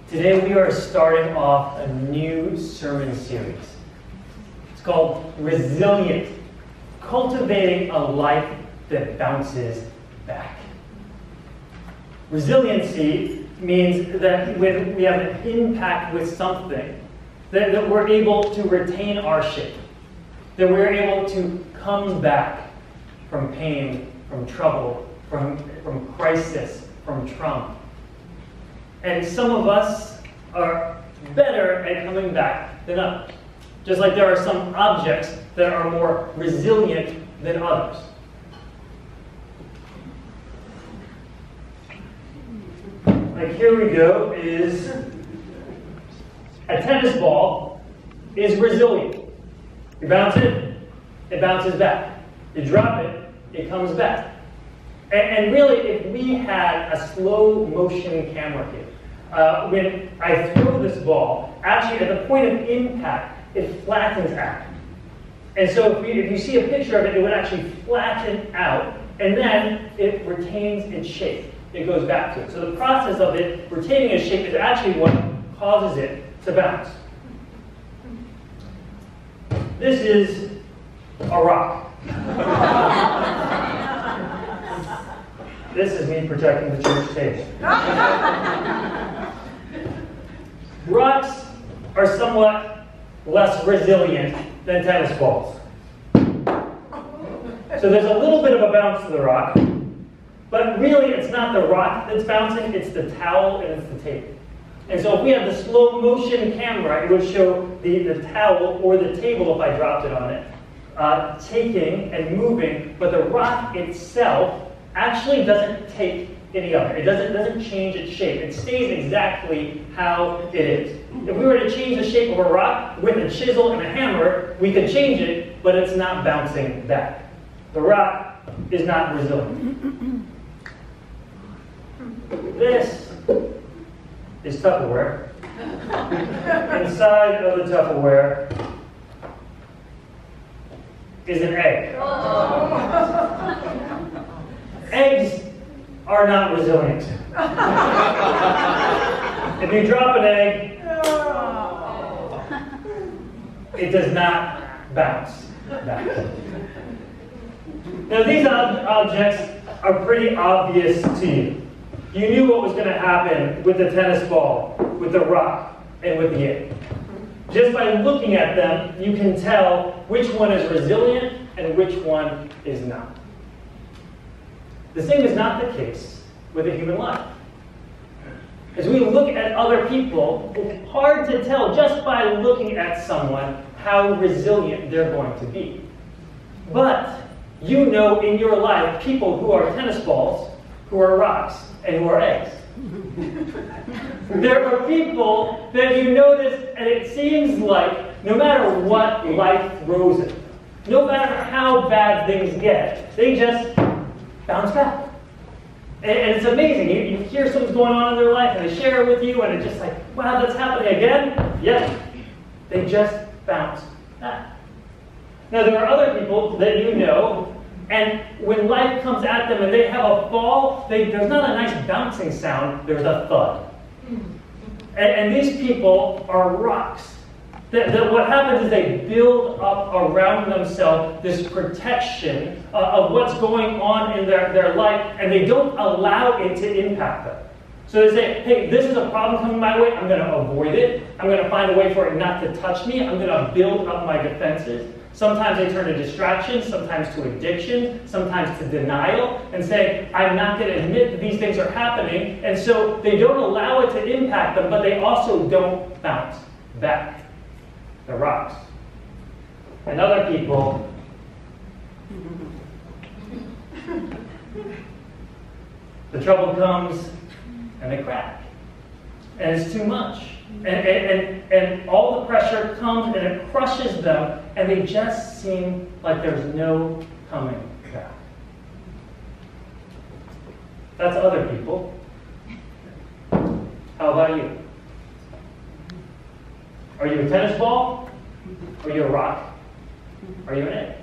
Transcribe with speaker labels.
Speaker 1: Today we are starting off a new sermon series. It's called Resilient, Cultivating a Life that Bounces Back. Resiliency means that when we have an impact with something, that we're able to retain our shape, that we're able to come back from pain, from trouble, from crisis, from trauma. And some of us are better at coming back than others. Just like there are some objects that are more resilient than others. Like here we go, is a tennis ball is resilient. You bounce it, it bounces back. You drop it, it comes back. And really, if we had a slow motion camera here, when I throw this ball, actually at the point of impact, it flattens out. And so if you see a picture of it, it would actually flatten out, and then it retains its shape. It goes back to it. So the process of it retaining its shape is actually what causes it to bounce. This is a rock. This is me protecting the church table. Rocks are somewhat less resilient than tennis balls. So there's a little bit of a bounce to the rock, but really it's not the rock that's bouncing, it's the towel and it's the table. And so if we had the slow motion camera, it would show the towel or the table, if I dropped it on it, taking and moving, but the rock itself actually doesn't take any of it. It doesn't change its shape. It stays exactly how it is. If we were to change the shape of a rock with a chisel and a hammer, we could change it, but it's not bouncing back. The rock is not resilient. This is Tupperware. Inside of the Tupperware is an egg. Eggs are not resilient. If you drop an egg, it does not bounce back. Now these objects are pretty obvious to you. You knew what was going to happen with the tennis ball, with the rock, and with the egg. Just by looking at them, you can tell which one is resilient and which one is not. The same is not the case with a human life. As we look at other people, it's hard to tell just by looking at someone how resilient they're going to be. But you know in your life people who are tennis balls, who are rocks, and who are eggs. There are people that you notice, and it seems like no matter what life throws at them, no matter how bad things get, they just bounce back. And it's amazing. You hear something's going on in their life, and they share it with you, and it's just like, wow, that's happening again? Yes. They just bounce back. Now, there are other people that you know, and when life comes at them and they have a fall, there's not a nice bouncing sound, there's a thud. And these people are rocks. That what happens is they build up around themselves this protection of what's going on in their life, and they don't allow it to impact them. So they say, hey, this is a problem coming my way, I'm going to avoid it. I'm going to find a way for it not to touch me. I'm going to build up my defenses. Sometimes they turn to distraction, sometimes to addiction, sometimes to denial, and say, I'm not going to admit that these things are happening. And so they don't allow it to impact them, but they also don't bounce back. The rocks. And other people, the trouble comes and they crack. And it's too much. And all the pressure comes and it crushes them, and they just seem like there's no coming back. That's other people. How about you? Are you a tennis ball? Are you a rock? Are you an egg?